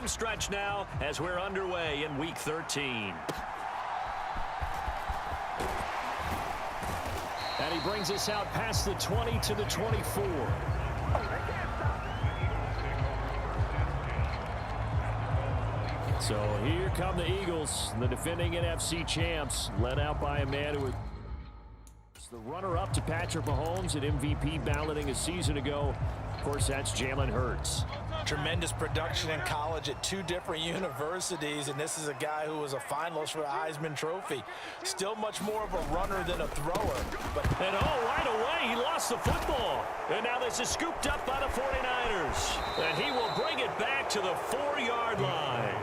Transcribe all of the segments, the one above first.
home stretch now as we're underway in Week 13. And he brings us out past the 20 to the 24. So here come the Eagles, the defending NFC champs, led out by a man who was the runner-up to Patrick Mahomes at MVP balloting a season ago. Of course, that's Jalen Hurts. Tremendous production in college at 2 different universities, and this is a guy who was a finalist for the Heisman Trophy. Still much more of a runner than a thrower. And right away, he lost the football. And now this is scooped up by the 49ers. And he will bring it back to the 4-yard line.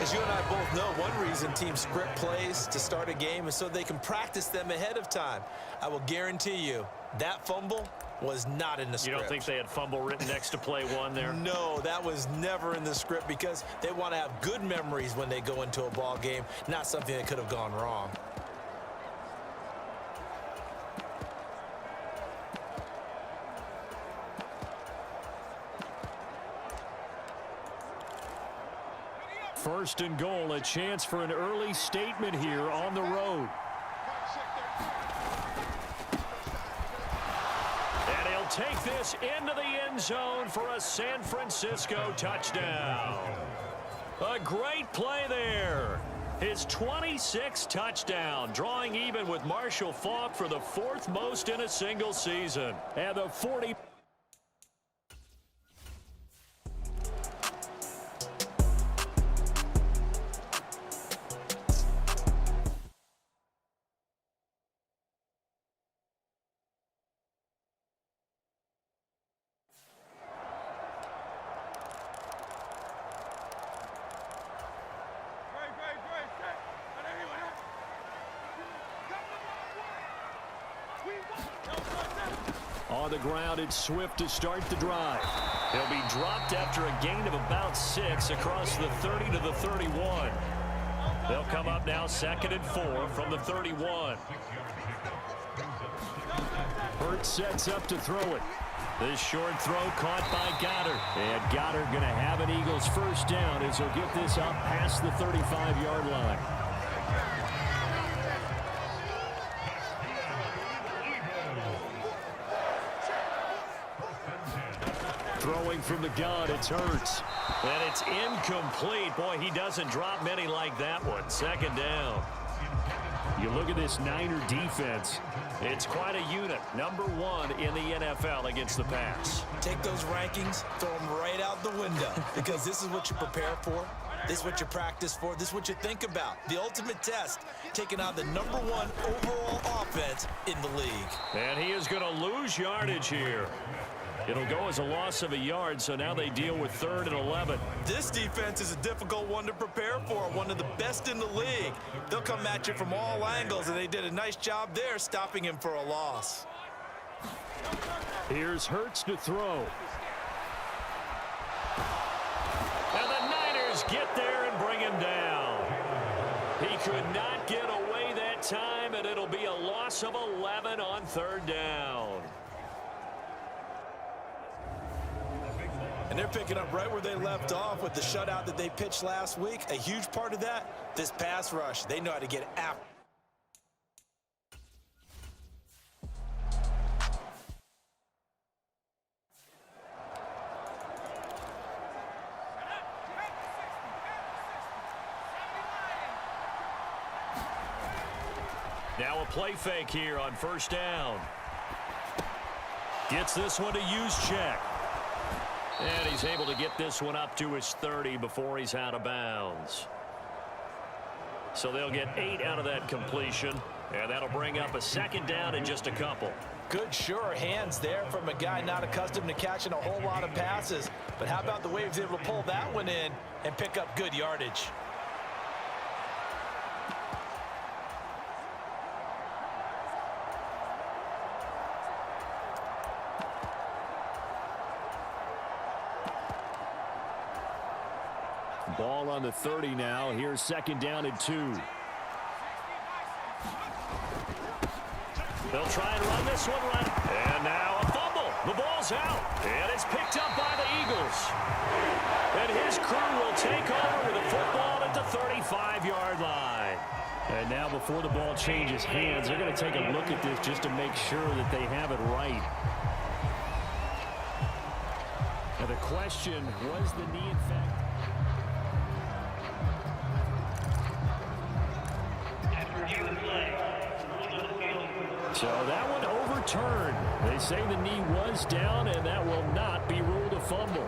As you and I both know, one reason teams script plays to start a game is so they can practice them ahead of time. I will guarantee you that fumble was not in the script. You don't think they had fumble written next to play 1 there? No, that was never in the script because they want to have good memories when they go into a ball game, not something that could have gone wrong. First and goal, a chance for an early statement here on the road. And he'll take this into the end zone for a San Francisco touchdown. A great play there. His 26th touchdown, drawing even with Marshall Faulk for the 4th most in a single season. And the 40... On the ground, it's Swift to start the drive. He'll be dropped after a gain of about 6 across the 30 to the 31. They'll come up now 2nd and 4 from the 31. Hurts sets up to throw it. This short throw caught by Goddard. And Goddard going to have an Eagles first down as he'll get this up past the 35-yard line. Throwing from the gun, it's Hurts. And it's incomplete. Boy, he doesn't drop many like that one. 2nd down. You look at this Niner defense. It's quite a unit. Number 1 in the NFL against the pass. Take those rankings, throw them right out the window because this is what you prepare for. This is what you practice for. This is what you think about. The ultimate test, taking on the number 1 overall offense in the league. And he is going to lose yardage here. It'll go as a loss of a yard, so now they deal with 3rd and 11. This defense is a difficult one to prepare for, one of the best in the league. They'll come at you from all angles, and they did a nice job there stopping him for a loss. Here's Hurts to throw. And the Niners get there and bring him down. He could not get away that time, and it'll be a loss of 11 on 3rd down. And they're picking up right where they left off with the shutout that they pitched last week. A huge part of that, this pass rush. They know how to get after. Now a play fake here on 1st down. Gets this one to Juszczyk. And he's able to get this one up to his 30 before he's out of bounds. So they'll get 8 out of that completion. And that'll bring up a 2nd down and just a couple. Good, sure hands there from a guy not accustomed to catching a whole lot of passes. But how about the way he was able to pull that one in and pick up good yardage? Ball on the 30 now. Here's 2nd down and 2. They'll try and run this one right. And now a fumble. The ball's out. And it's picked up by the Eagles. And now before the ball changes hands, they're going to take a look at this just to make sure that they have it right. Now the question, was the knee in fact? So that one overturned. They say the knee was down, and that will not be ruled a fumble.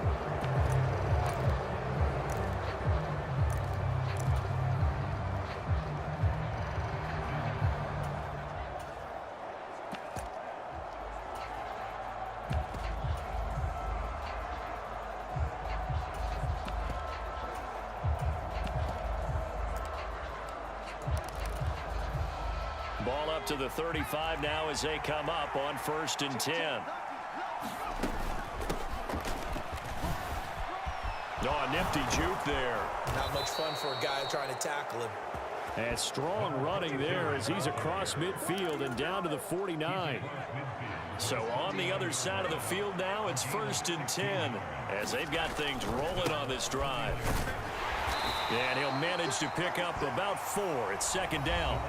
Ball up to the 35 now as they come up on 1st and 10. Oh, a nifty juke there. Not much fun for a guy trying to tackle him. And strong running there as he's across midfield and down to the 49. So on the other side of the field now, it's 1st and 10 as they've got things rolling on this drive. And he'll manage to pick up about 4. It's 2nd down.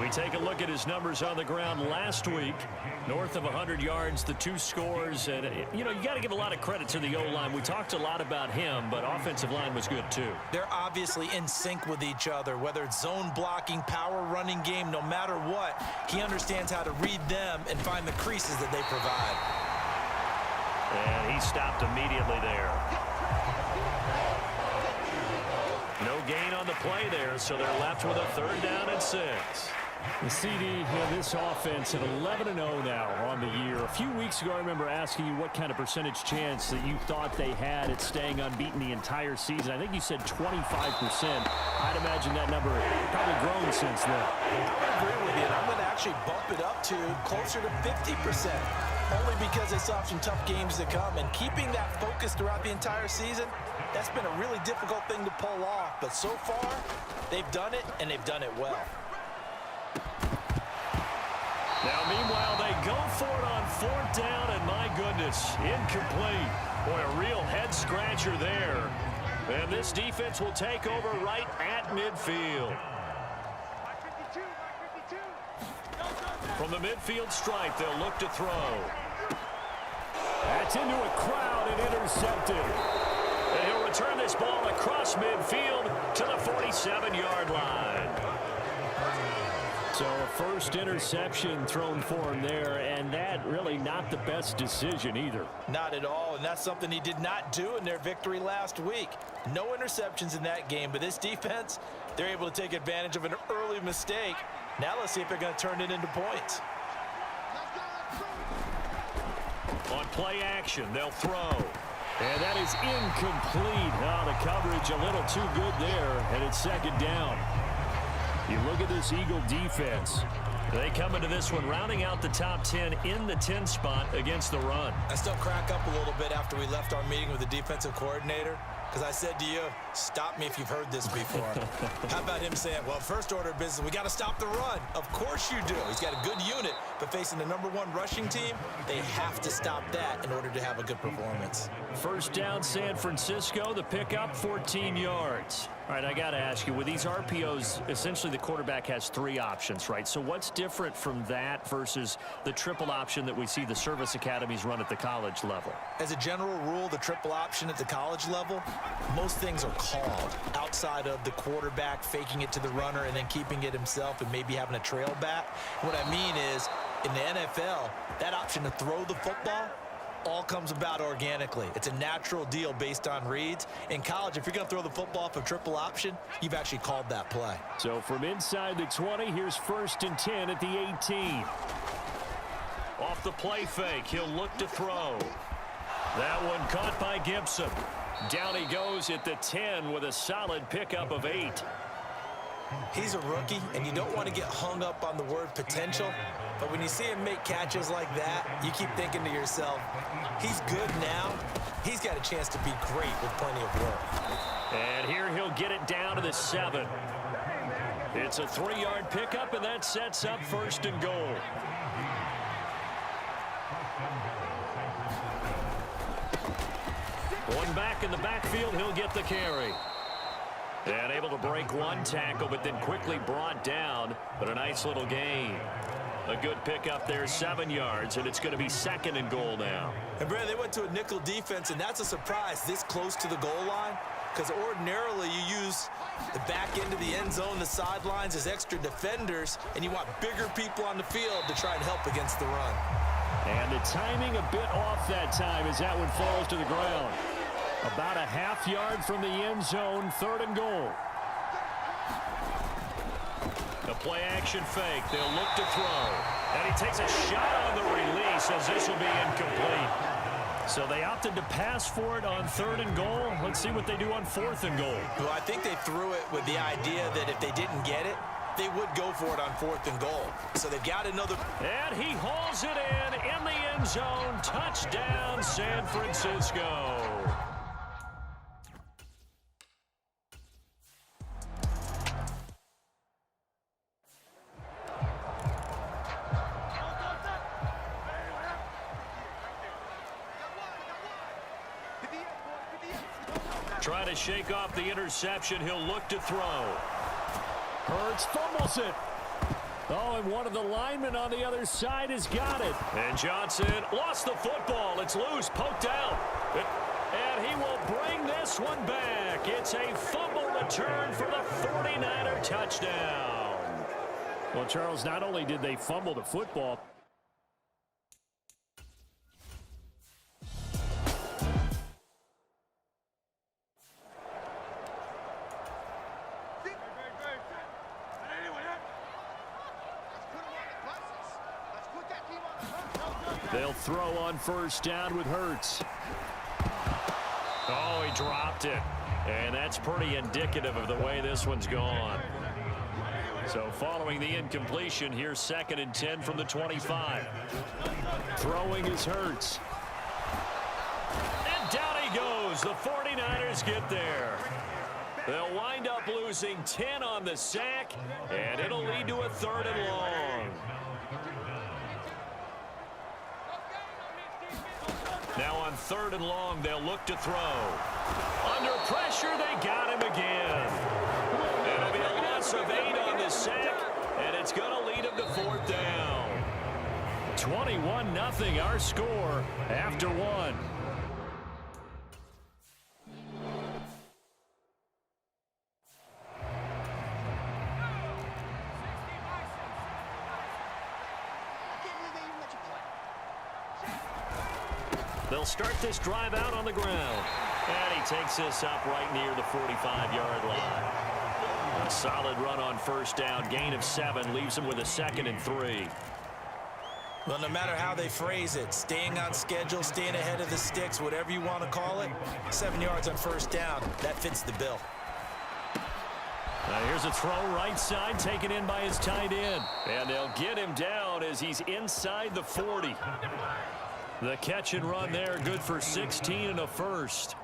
We take a look at his numbers on the ground last week. North of 100 yards, the 2 scores. And, you got to give a lot of credit to the O-line. We talked a lot about him, but offensive line was good too. They're obviously in sync with each other, whether it's zone blocking, power running game, no matter what. He understands how to read them and find the creases that they provide. And he stopped immediately there. No gain on the play there, so they're left with a 3rd down and 6. The CD, this offense at 11-0 now on the year. A few weeks ago, I remember asking you what kind of percentage chance that you thought they had at staying unbeaten the entire season. I think you said 25%. I'd imagine that number probably grown since then. I agree with you, and I'm going to actually bump it up to closer to 50%. Only because they saw some tough games to come, and keeping that focus throughout the entire season, that's been a really difficult thing to pull off. But so far, they've done it, and they've done it well. Now, meanwhile, they go for it on 4th down, and my goodness, incomplete. Boy, a real head-scratcher there. And this defense will take over right at midfield. From the midfield stripe, they'll look to throw. That's into a crowd and intercepted. And he'll return this ball across midfield to the 47-yard line. So a first interception thrown for him there, and that really not the best decision either. Not at all, and that's something he did not do in their victory last week. No interceptions in that game, but this defense, they're able to take advantage of an early mistake. Now let's see if they're going to turn it into points. On play action, they'll throw. And that is incomplete. Oh, the coverage a little too good there, and it's 2nd down. You look at this Eagle defense. They come into this one rounding out the top 10 in the 10 spot against the run. I still crack up a little bit after we left our meeting with the defensive coordinator, because I said to you, stop me if you've heard this before. How about him saying, well, first order of business, we got to stop the run. Of course you do. He's got a good unit, but facing the #1 rushing team, they have to stop that in order to have a good performance. 1st down, San Francisco. The pickup, 14 yards. All right, I got to ask you, with these RPOs, essentially the quarterback has 3 options, right? So what's different from that versus the triple option that we see the service academies run at the college level? As a general rule, the triple option at the college level, most things are called outside of the quarterback faking it to the runner and then keeping it himself and maybe having a trail back. What I mean is, in the NFL, that option to throw the football all comes about organically. It's a natural deal based on reads. In college, if you're going to throw the football off a triple option, you've actually called that play. So from inside the 20, here's 1st and 10 at the 18. Off the play fake, he'll look to throw. That one caught by Gibson. Down he goes at the 10 with a solid pickup of 8. He's a rookie, and you don't want to get hung up on the word potential. But when you see him make catches like that, you keep thinking to yourself, he's good now. He's got a chance to be great with plenty of work. And here he'll get it down to the 7. It's a 3-yard pickup, and that sets up 1st and goal. One back in the backfield, he'll get the carry. And able to break one tackle, but then quickly brought down. But a nice little gain. A good pickup there, 7 yards, and it's going to be 2nd and goal now. And, Brad, they went to a nickel defense, and that's a surprise this close to the goal line, because ordinarily you use the back end of the end zone, the sidelines as extra defenders, and you want bigger people on the field to try and help against the run. And the timing a bit off that time as that one falls to the ground. About a half yard from the end zone, 3rd and goal. The play-action fake. They'll look to throw. And he takes a shot on the release as this will be incomplete. So they opted to pass for it on 3rd and goal. Let's see what they do on 4th and goal. Well, I think they threw it with the idea that if they didn't get it, they would go for it on 4th and goal. So they've got another. And he hauls it in the end zone. Touchdown, San Francisco. Trying to shake off the interception. He'll look to throw. Hurts fumbles it. Oh, and one of the linemen on the other side has got it. And Johnson lost the football. It's loose, poked out. And he will bring this one back. It's a fumble return for the 49er touchdown. Well, Charles, not only did they fumble the football, they'll throw on 1st down with Hurts. Oh, he dropped it. And that's pretty indicative of the way this one's gone. So following the incompletion, here's 2nd and 10 from the 25. Throwing is Hurts. And down he goes. The 49ers get there. They'll wind up losing 10 on the sack, and it'll lead to a 3rd and long. Now on 3rd and long, they'll look to throw. Under pressure, they got him again. It'll be a loss of 8 on the sack, and it's going to lead him to 4th down. 21-0 our score after 1. They'll start this drive out on the ground. And he takes this up right near the 45-yard line. A solid run on 1st down. Gain of 7 leaves him with a 2nd and 3. Well, no matter how they phrase it, staying on schedule, staying ahead of the sticks, whatever you want to call it, 7 yards on 1st down, that fits the bill. Now here's a throw right side taken in by his tight end. And they'll get him down as he's inside the 40. The catch and run there, good for 16 and a 1st.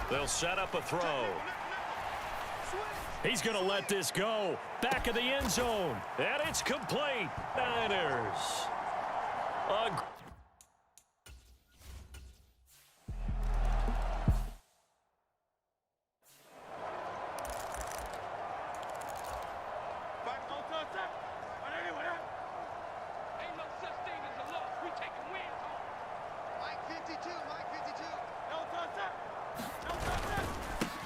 They'll set up a throw. He's going to let this go. Back of the end zone. And it's complete. Niners.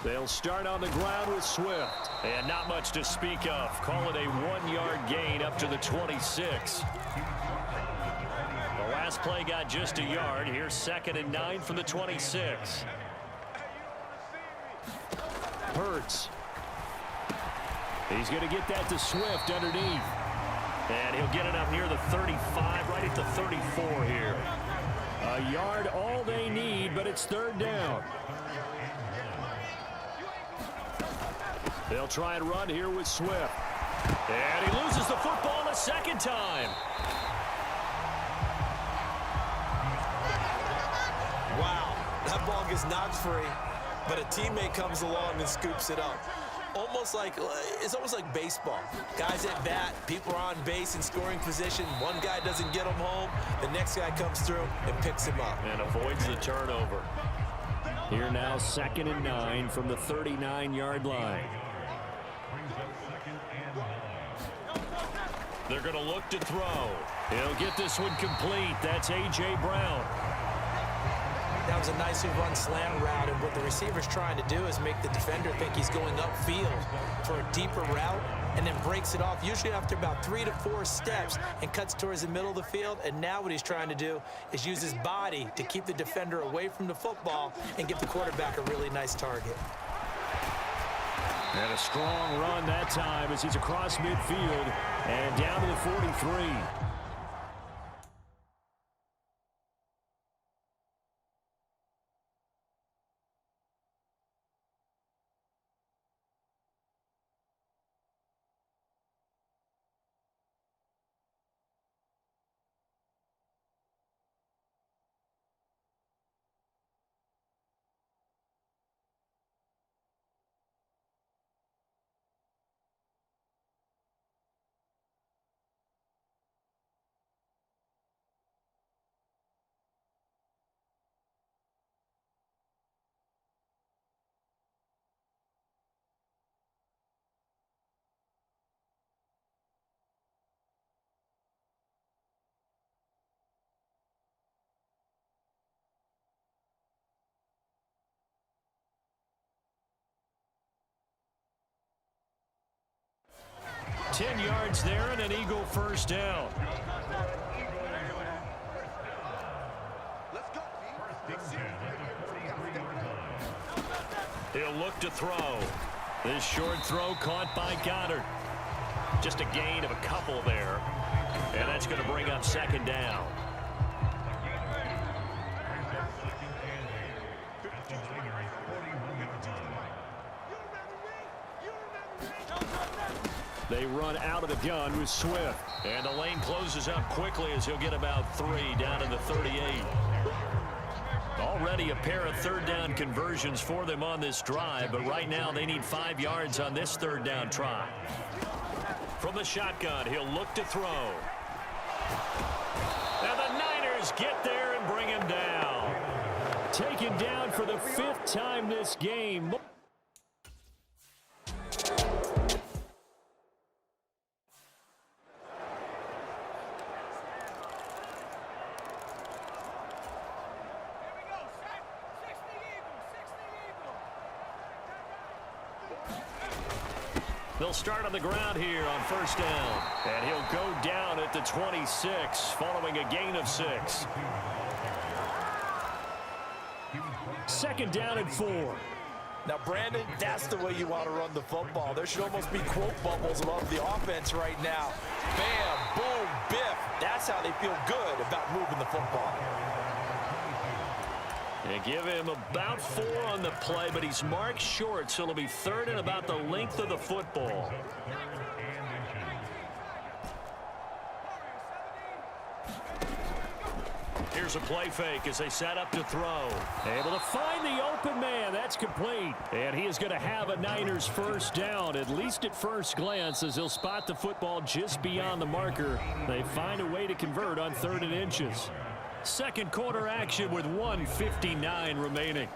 They'll start on the ground with Swift. And not much to speak of. Call it a 1-yard gain up to the 26. The last play got just a yard. Here's 2nd and 9 from the 26. Hurts. He's going to get that to Swift underneath. And he'll get it up near the 35, right at the 34 here. A yard all they need, but it's 3rd down. They'll try and run here with Swift. And he loses the football the 2nd time. Wow, that ball gets knocked free, but a teammate comes along and scoops it up. It's almost like baseball. Guys at bat, people are on base in scoring position. One guy doesn't get them home. The next guy comes through and picks him up. And avoids the turnover. Here now, 2nd and 9 from the 39-yard line. They're going to look to throw. He'll get this one complete. That's A.J. Brown. That was a nicely run slant route, and what the receiver's trying to do is make the defender think he's going upfield for a deeper route, and then breaks it off, usually after about 3 to 4 steps, and cuts towards the middle of the field. And now what he's trying to do is use his body to keep the defender away from the football and give the quarterback a really nice target. And a strong run that time as he's across midfield and down to the 43. Ten yards there and an Eagle first down. He'll look to throw. This short throw caught by Goddard. Just a gain of a couple there. And that's going to bring up 2nd down. They run out of the gun with Swift. And the lane closes up quickly as he'll get about 3 down to the 38. Already a pair of 3rd down conversions for them on this drive, but right now they need 5 yards on this 3rd down try. From the shotgun, he'll look to throw. And the Niners get there and bring him down. Taken down for the 5th time this game. They'll start on the ground here on 1st down. And he'll go down at the 26 following a gain of 6. 2nd down and 4. Now, Brandon, that's the way you want to run the football. There should almost be quote bubbles above the offense right now. Bam, boom, biff. That's how they feel good about moving the football. They give him about 4 on the play, but he's marked short, so it'll be 3rd and about the length of the football. Here's a play fake as they set up to throw. Able to find the open man. That's complete. And he is going to have a Niners 1st down, at least at first glance, as he'll spot the football just beyond the marker. They find a way to convert on 3rd and inches. 2nd quarter action with 1:59 remaining.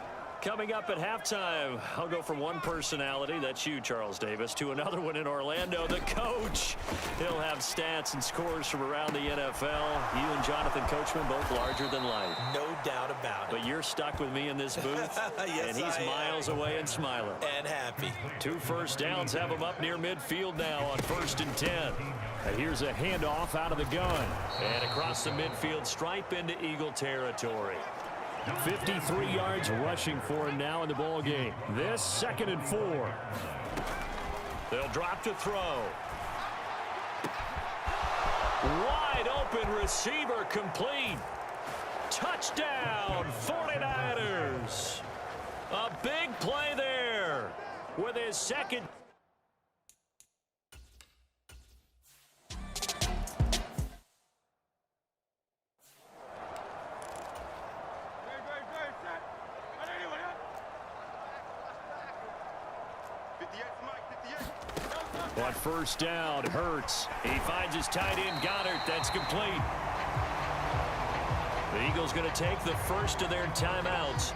Coming up at halftime, I'll go from one personality, that's you, Charles Davis, to another one in Orlando, the coach. He'll have stats and scores from around the NFL. You and Jonathan Coachman both larger than life. No doubt about it. But you're stuck with me in this booth, yes, and he's miles away and smiling. And happy. 2 first downs have him up near midfield now on 1st and 10. And here's a handoff out of the gun. And across the midfield stripe into Eagle territory. 53 yards rushing for him now in the ball game. This 2nd and 4. They'll drop to throw. Wide open receiver complete. Touchdown 49ers. A big play there with his 2nd. Yes, Mike. On first down, Hurts. He finds his tight end, Goddard. That's complete. The Eagles going to take the first of their timeouts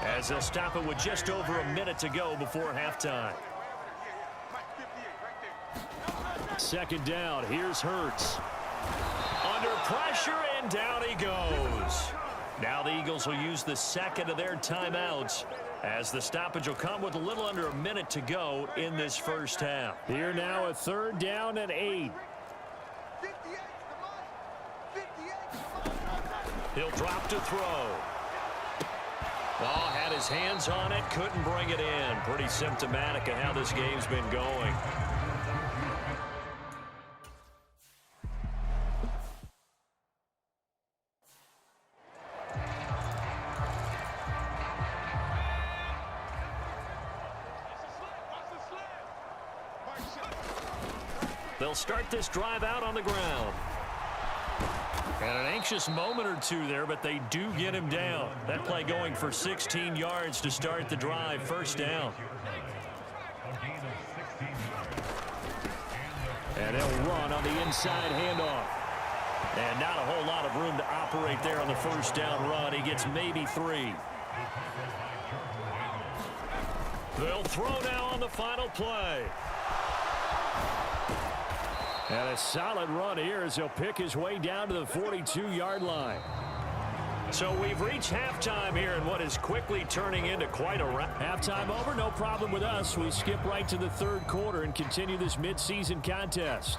as they'll stop it with just over a minute to go before halftime. Second down, here's Hurts. Under pressure, and down he goes. Now the Eagles will use the second of their timeouts as the stoppage will come with a little under a minute to go in this first half. Here now a third down and 8. He'll drop to throw. Oh, had his hands on it, couldn't bring it in. Pretty symptomatic of how this game's been going. They'll start this drive out on the ground. And an anxious moment or two there, but they do get him down. That play going for 16 yards to start the drive. First down. And they'll run on the inside handoff. And not a whole lot of room to operate there on the first down run. He gets maybe 3. They'll throw now on the final play. And a solid run here as he'll pick his way down to the 42-yard line. So we've reached halftime here in what is quickly turning into quite a round. Halftime over, no problem with us. We skip right to the third quarter and continue this midseason contest.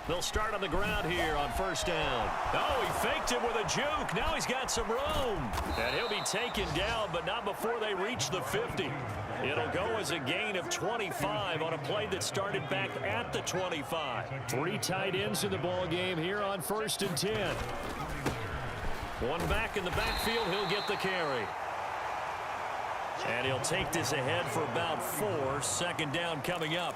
They'll start on the ground here on first down. Oh, he faked it with a juke. Now he's got some room. And he'll be taken down, but not before they reach the 50. It'll go as a gain of 25 on a play that started back at the 25. 3 tight ends in the ball game here on first and 10. One back in the backfield. He'll get the carry. And he'll take this ahead for about 4. Second down coming up.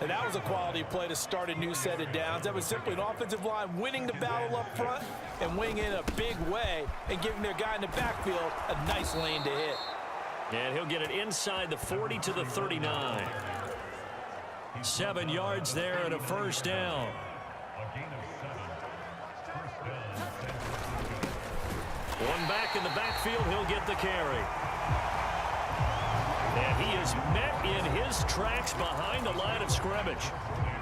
And that was a quality play to start a new set of downs. That was simply an offensive line winning the battle up front and winning in a big way and giving their guy in the backfield a nice lane to hit. And he'll get it inside the 40 to the 39. 7 yards there and a first down. One back in the backfield, he'll get the carry. And he is met in his tracks behind the line of scrimmage.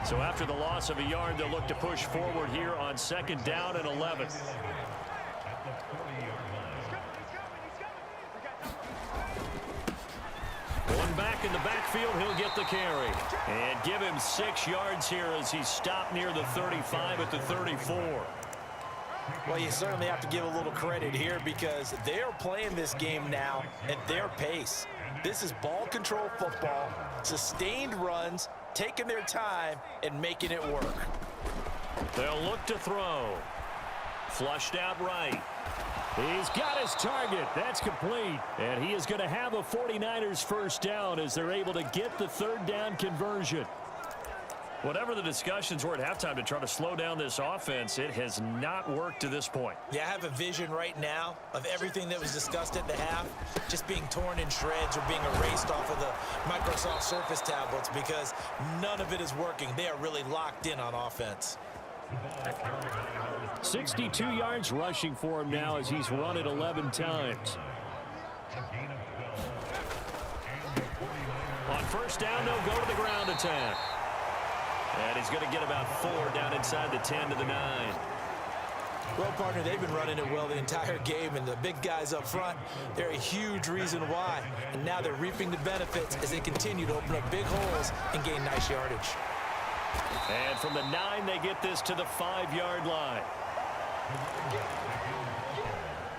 So after the loss of a yard, they'll look to push forward here on second down and 11. One back in the backfield, he'll get the carry. And give him 6 yards here as he's stopped near the 35 at the 34. Well, you certainly have to give a little credit here because they're playing this game now at their pace. This is ball control football, sustained runs, taking their time, and making it work. They'll look to throw. Flushed out right. He's got his target. That's complete. And he is going to have a 49ers first down as they're able to get the third down conversion. Whatever the discussions were at halftime to try to slow down this offense, it has not worked to this point. Yeah, I have a vision right now of everything that was discussed at the half just being torn in shreds or being erased off of the Microsoft Surface tablets because none of it is working. They are really locked in on offense. 62 yards rushing for him now as he's run it 11 times. On first down, they'll go to the ground attack. And he's going to get about 4 down inside the 10 to the 9. Well, partner, they've been running it well the entire game, and the big guys up front, they're a huge reason why. And now they're reaping the benefits as they continue to open up big holes and gain nice yardage. And from the 9, they get this to the 5-yard line.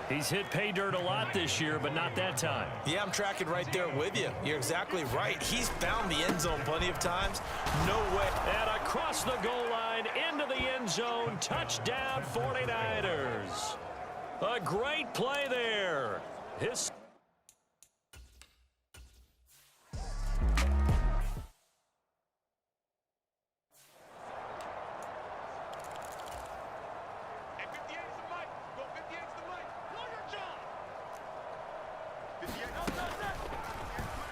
He's hit pay dirt a lot this year, but not that time. Yeah, I'm tracking right there with you. You're exactly right. He's found the end zone plenty of times. No way. And across the goal line, into the end zone, touchdown 49ers. A great play there.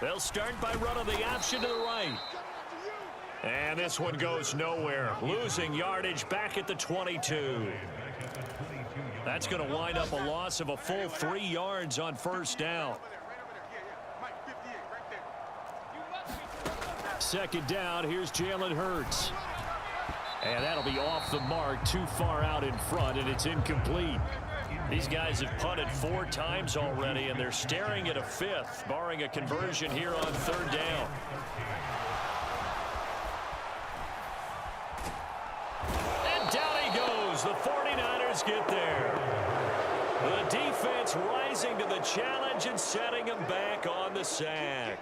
They'll start by running the option to the right. And this one goes nowhere. Losing yardage back at the 22. That's going to wind up a loss of a full 3 yards on first down. Second down, here's Jalen Hurts. And that'll be off the mark, too far out in front, and it's incomplete. These guys have punted 4 times already, and they're staring at a 5th, barring a conversion here on third down. And down he goes. The 49ers get there. The defense rising to the challenge and setting him back on the sack.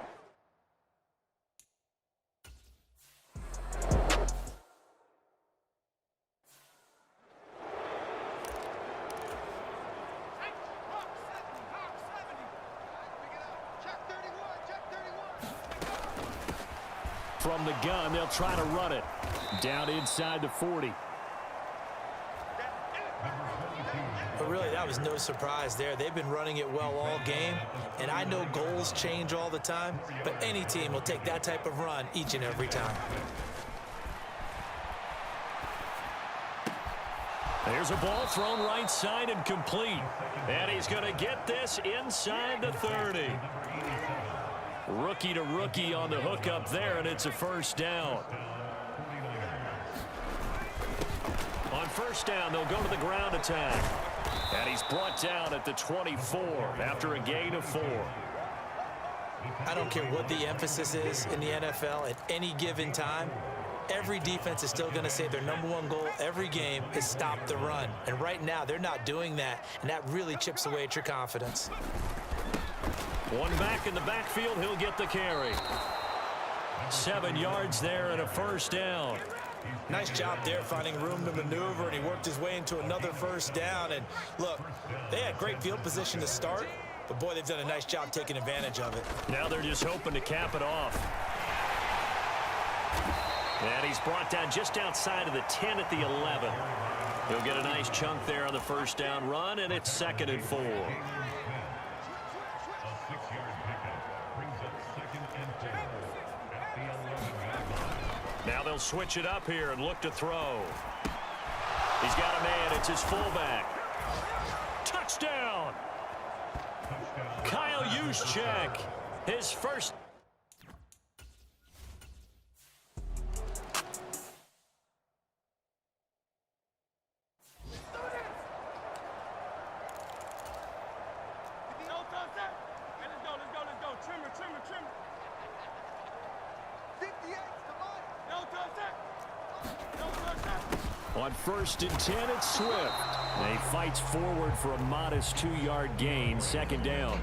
From the gun, they'll try to run it. Down inside the 40. But really, that was no surprise there. They've been running it well all game. And I know goals change all the time, but any team will take that type of run each and every time. There's a ball thrown right side and complete. And he's going to get this inside the 30. Rookie to rookie on the hook up there, and it's a first down. On first down, they'll go to the ground attack. And he's brought down at the 24 after a gain of 4. I don't care what the emphasis is in the NFL at any given time. Every defense is still going to say their #1 goal every game is stop the run. And right now, they're not doing that, and that really chips away at your confidence. One back in the backfield, he'll get the carry. 7 yards there and a first down. Nice job there finding room to maneuver, and he worked his way into another first down. And look, they had great field position to start, but boy, they've done a nice job taking advantage of it. Now they're just hoping to cap it off. And he's brought down just outside of the 10 at the 11. He'll get a nice chunk there on the first down run, and it's 2nd and 4. Now they'll switch it up here and look to throw. He's got a man. It's his fullback. Touchdown! Kyle Juszczyk, his first. On 1st and 10, it's Swift. And he fights forward for a modest 2-yard gain, 2nd down.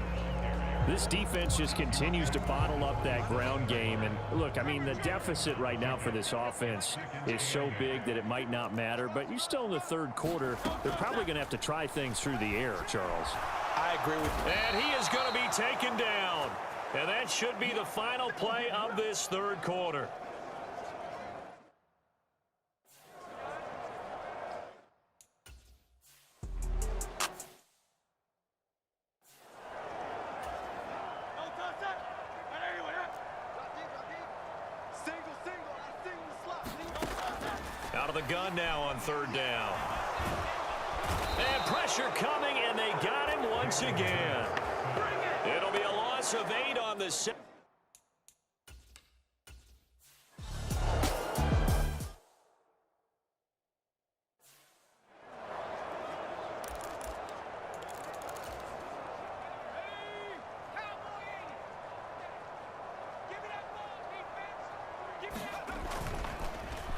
This defense just continues to bottle up that ground game. And look, I mean, the deficit right now for this offense is so big that it might not matter. But you're still in the 3rd quarter. They're probably going to have to try things through the air, Charles. I agree with you. And he is going to be taken down. And that should be the final play of this 3rd quarter. Out of the gun now on 3rd down. And pressure coming, and they got him once again. It'll be a loss of 8 on the set.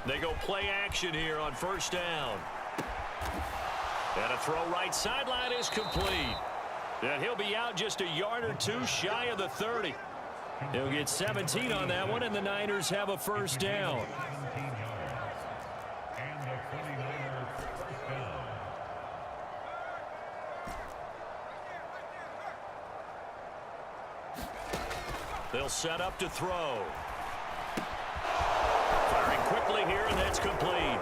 They go play action here on 1st down. And a throw right sideline is complete. And he'll be out just a yard or 2 shy of the 30. He'll get 17 on that one, and the Niners have a first down. They'll set up to throw. Firing quickly here, and that's complete.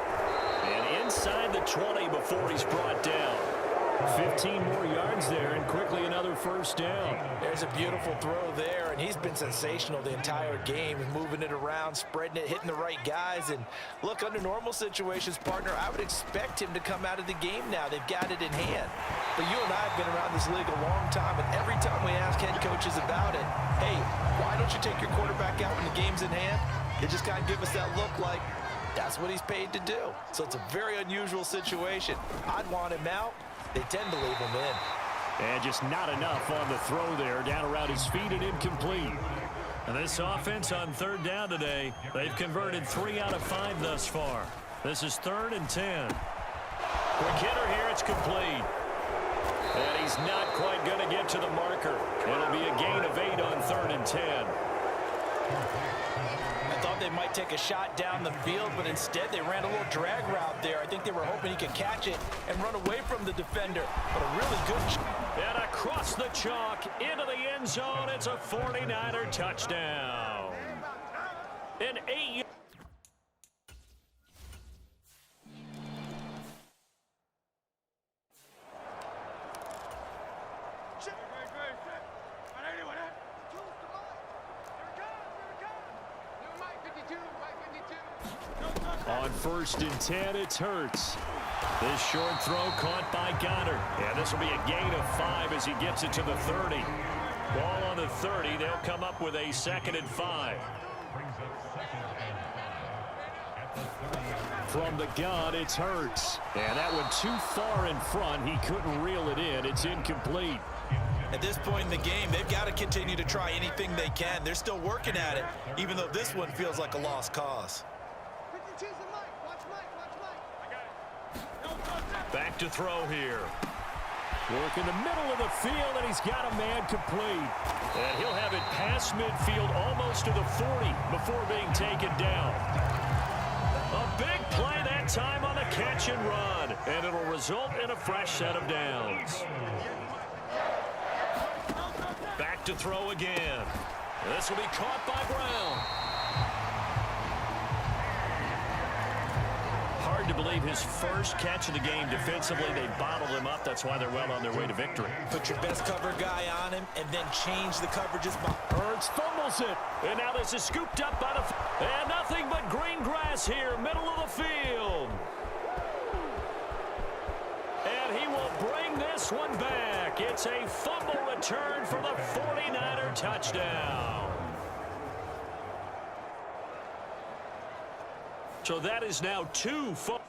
And inside the 20 before he's brought down. 15 more yards there, and quickly another first down. There's a beautiful throw there, and he's been sensational the entire game, moving it around, spreading it, hitting the right guys. And look, under normal situations, partner, I would expect him to come out of the game now. They've got it in hand. But you and I have been around this league a long time, and every time we ask head coaches about it, hey, why don't you take your quarterback out when the game's in hand? They just kind of give us that look like that's what he's paid to do. So it's a very unusual situation. I'd want him out. They tend to leave him in. And just not enough on the throw there. Down around his feet and incomplete. And this offense on third down today, they've converted 3 out of 5 thus far. This is 3rd and 10. Quick hitter here, it's complete. And he's not quite going to get to the marker. It'll be a gain of 8 on 3rd and 10. I thought they might take a shot down the field, but instead they ran a little drag route there. I think they were hoping he could catch it and run away from the defender. But a really good shot. And across the chalk, into the end zone, it's a 49er touchdown. An 8. On 1st and 10, it's Hurts. This short throw caught by Goddard. And this will be a gain of 5 as he gets it to the 30. Ball on the 30. They'll come up with a 2nd and 5. From the gun, it's Hurts. And that one too far in front. He couldn't reel it in. It's incomplete. At this point in the game, they've got to continue to try anything they can. They're still working at it, even though this one feels like a lost cause. Back to throw here. Work in the middle of the field, and he's got a man complete. And he'll have it past midfield almost to the 40 before being taken down. A big play that time on the catch and run, and it'll result in a fresh set of downs. Back to throw again. This will be caught by Brown. Hard to believe his first catch of the game defensively. They bottled him up. That's why they're well on their way to victory. Put your best cover guy on him and then change the coverages. Hurts fumbles it. And now this is scooped up by the... And nothing but green grass here, middle of the field. And he will bring this one back. It's a fumble return for the 49er touchdown. So that is now 2 fumbles.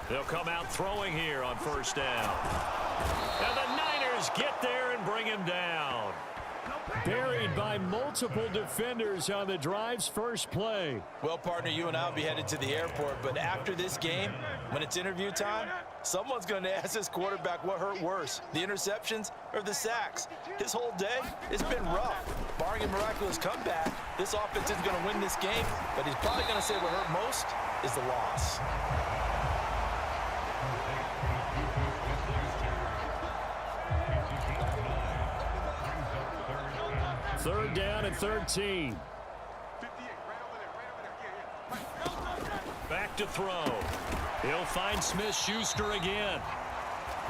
They'll come out throwing here on 1st down. And the Niners get there and bring him down. Buried by multiple defenders on the drive's first play. Well, partner, you and I will be headed to the airport, but after this game, when it's interview time, someone's going to ask this quarterback what hurt worse, the interceptions or the sacks. His whole day, it's been rough. Barring a miraculous comeback, this offense isn't going to win this game, but he's probably going to say what hurt most is the loss. Third down and 13. Back to throw. He'll find Smith-Schuster again.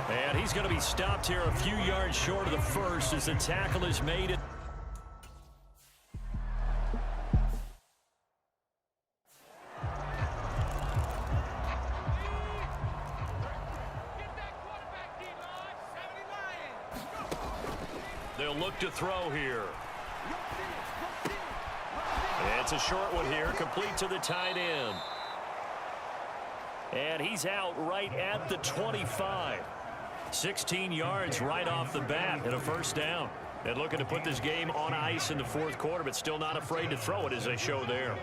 And he's going to be stopped here a few yards short of the first as the tackle is made. They'll look to throw here. It's a short one here, complete to the tight end. And he's out right at the 25. 16 yards right off the bat and a first down. And looking to put this game on ice in the 4th quarter, but still not afraid to throw it as they show there.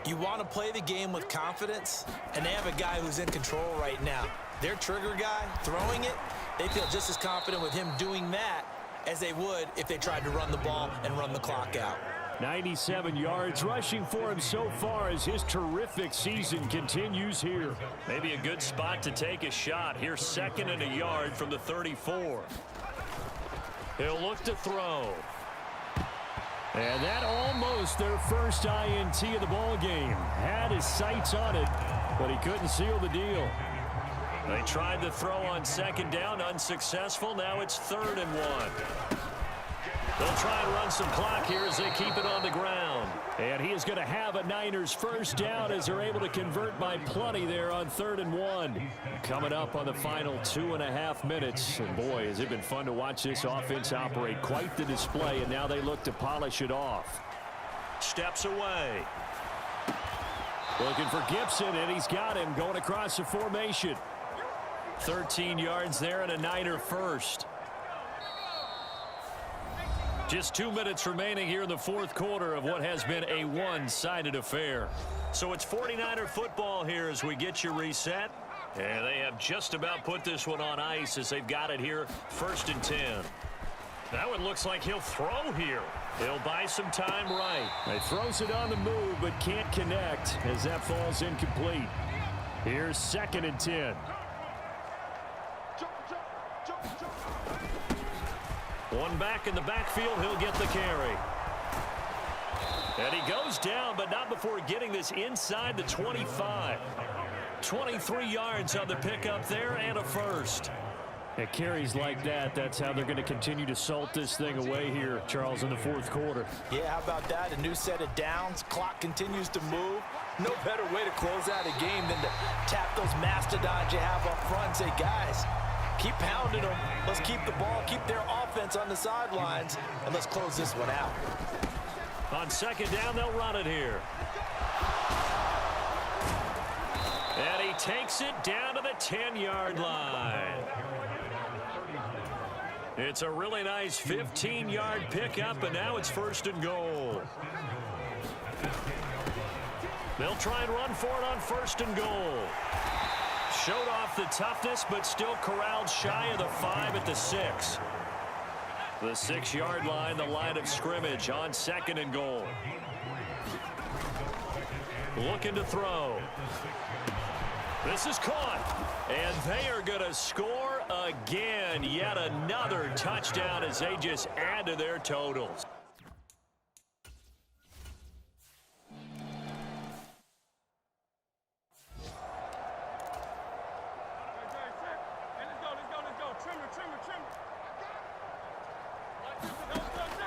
You want to play the game with confidence, and they have a guy who's in control right now. Their trigger guy, throwing it, they feel just as confident with him doing that as they would if they tried to run the ball and run the clock out. 97 yards rushing for him so far as his terrific season continues here. Maybe a good spot to take a shot. Here's 2nd and a yard from the 34. He'll look to throw. And that almost their first INT of the ball game. Had his sights on it, but he couldn't seal the deal. They tried to throw on 2nd down, unsuccessful. Now it's 3rd and 1. They'll try and run some clock here as they keep it on the ground. And he is going to have a Niners first down as they're able to convert by plenty there on 3rd and 1. Coming up on the final 2.5 minutes. And boy, has it been fun to watch this offense operate. Quite the display, and now they look to polish it off. Steps away. Looking for Gibson, and he's got him going across the formation. 13 yards there and a Niner first. Just 2 minutes remaining here in the 4th quarter of what has been a one-sided affair. So it's 49er football here as we get you reset. And they have just about put this one on ice as they've got it here, 1st and 10. That one looks like he'll throw here. He'll buy some time right. He throws it on the move but can't connect as that falls incomplete. Here's 2nd and 10. One back in the backfield, he'll get the carry. And he goes down, but not before getting this inside the 25. 23 yards on the pickup there and a first. At carries like that, that's how they're going to continue to salt this thing away here, Charles, in the 4th quarter. Yeah, how about that? A new set of downs. Clock continues to move. No better way to close out a game than to tap those mastodons you have up front and say, guys, keep pounding them. Let's keep the ball, keep their offense on the sidelines, and let's close this one out. On 2nd down, they'll run it here. And he takes it down to the 10-yard line. It's a really nice 15-yard pickup, and now it's 1st and goal. They'll try and run for it on 1st and goal. Showed off the toughness, but still corralled shy of the 5 at the 6. The 6-yard line, the line of scrimmage on 2nd and goal. Looking to throw. This is caught. And they are going to score again. Yet another touchdown as they just add to their totals.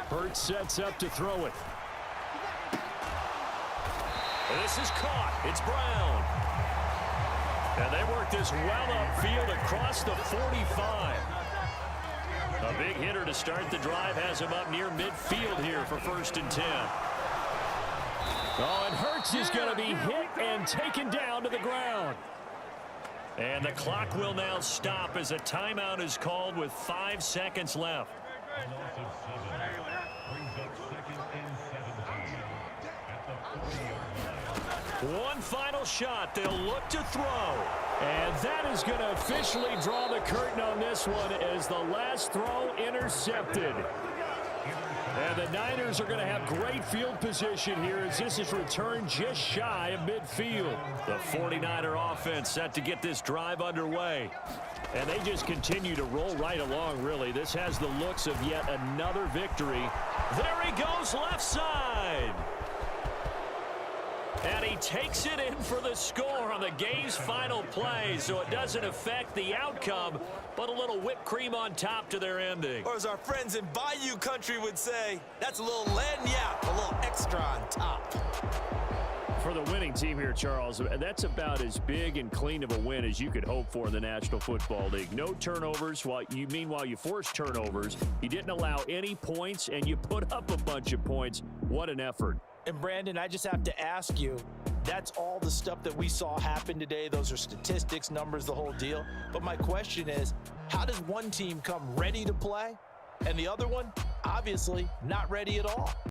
Burt sets up to throw it. This is caught. It's Brown. And they work this well upfield across the 45. A big hitter to start the drive has him up near midfield here for 1st and 10. Oh, and Hurts is going to be hit and taken down to the ground. And the clock will now stop as a timeout is called with 5 seconds left. One final shot. They'll look to throw. And that is going to officially draw the curtain on this one as the last throw intercepted. And the Niners are going to have great field position here as this is returned just shy of midfield. The 49er offense set to get this drive underway. And they just continue to roll right along, really. This has the looks of yet another victory. There he goes, left side. And he takes it in for the score on the game's final play, so it doesn't affect the outcome, but a little whipped cream on top to their ending. Or as our friends in Bayou country would say, that's a little lagniappe, a little extra on top. For the winning team here, Charles, that's about as big and clean of a win as you could hope for in the National Football League. No turnovers. Meanwhile, you forced turnovers. You didn't allow any points, and you put up a bunch of points. What an effort. And Brandon, I just have to ask you, that's all the stuff that we saw happen today. Those are statistics, numbers, the whole deal. But my question is, how does one team come ready to play and the other one, obviously, not ready at all?